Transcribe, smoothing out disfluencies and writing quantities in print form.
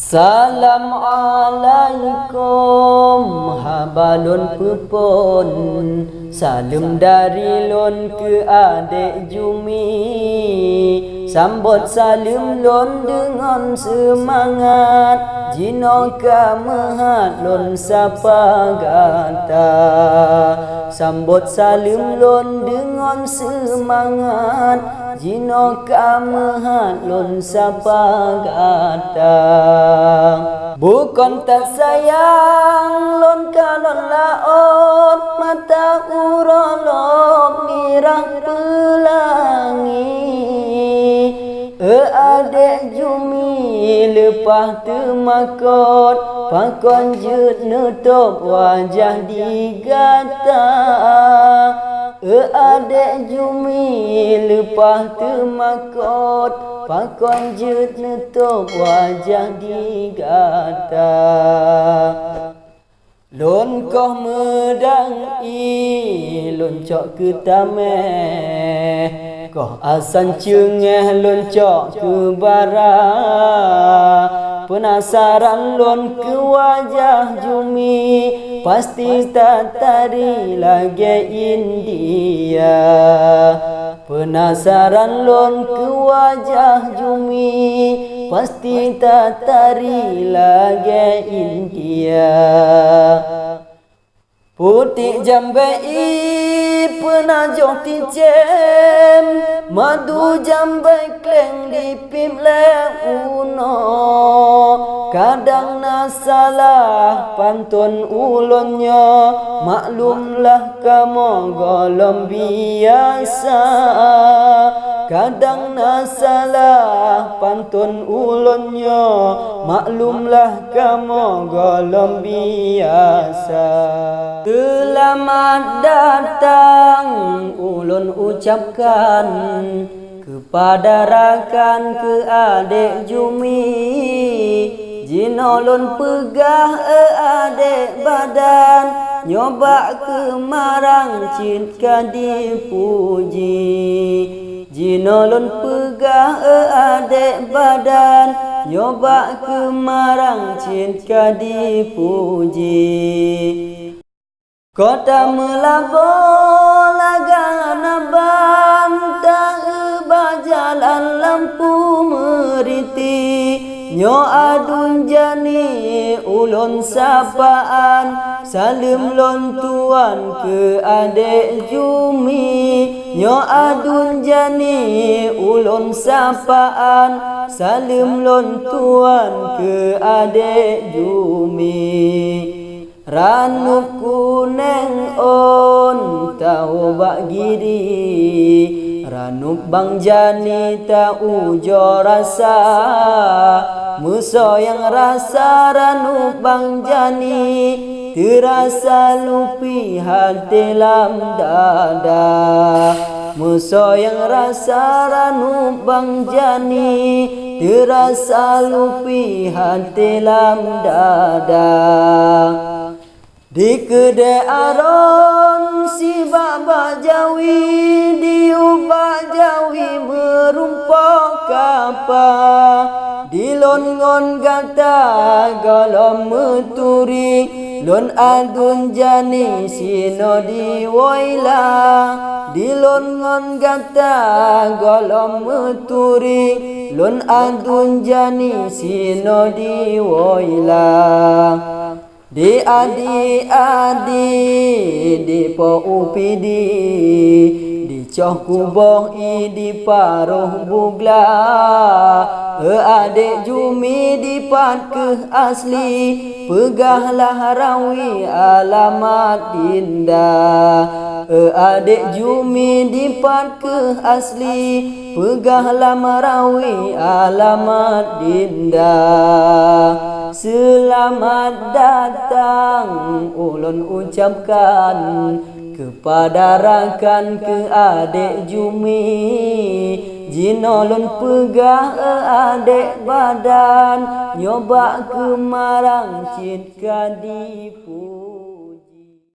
Salam alaikum habalun pepon, salam dari lon ke adik Jumi. Sambut salam lon dengan semangat, jinoka mehat lon sapa gata. Sambut salam lon dengan semangat, jinoka mehat lon sapa gata. Bukan tak sayang lon kalon laot, mata urolok mirah pelangi. Adik Jumi lepas temakot, pakon jut nutup wajah digata. Adik Jumi lepas temakot, pakon jut nutup wajah digata. Lon koh medang i lon cok ke tameh, koh asan cengeh lon cok ke bara. Penasaran lon ke wajah Jumi, pasti tak tari lagi India. Penasaran lon ke wajah Jumi, pasti tak tari lagi India. Putih jambai pernah jauh ticem, madu jambai kleng di pimle uno. Kadang nasalah pantun ulonnya, maklumlah kamu golong biasa. Kadang nasalah pantun ulonnya, maklumlah kamu golong biasa. Selamat datang ulun ucapkan kepada rakan ke adik Jumi. Jinolon pegah adik badan, nyoba ke marang cinta dipuji. Jinolon pegah adik badan, nyoba ke marang cinta dipuji. Kota melabo lagana bantah, bajalan lampu meriti. Nyo adun jani ulun sapaan, salim lon tuan ke adik Jumi. Nyo adun jani ulun sapaan, salim lon tuan ke adik Jumi. Ranuk kuneng on tahu bak giri, ranuk bang jani tak ujo rasa. Muso yang rasa ranuk bang jani, terasa lupi hati lam dada. Muso yang rasa ranuk bang jani, terasa lupi hati lam dada. Di kedai aron si baba jawi, diubah jawi berumpah kapa. Di lon ngon gata golom meturi, lon adun jani sino diwoila. Di lon ngon gata golom meturi, lon adun jani sino diwoila. Di adi-adi di po upidi, di coh kuboh i di paruh bugla. Adik Jumi di pat ke asli, pegahlah rawi alamat indah. Adik Jumi di pat ke asli, pegahlah merawi alamat indah. Selamat datang ulun ucapkan kepada rakan ke adik Jumi. Jinolon pegah adik badan, nyoba ke marang cinta dipu.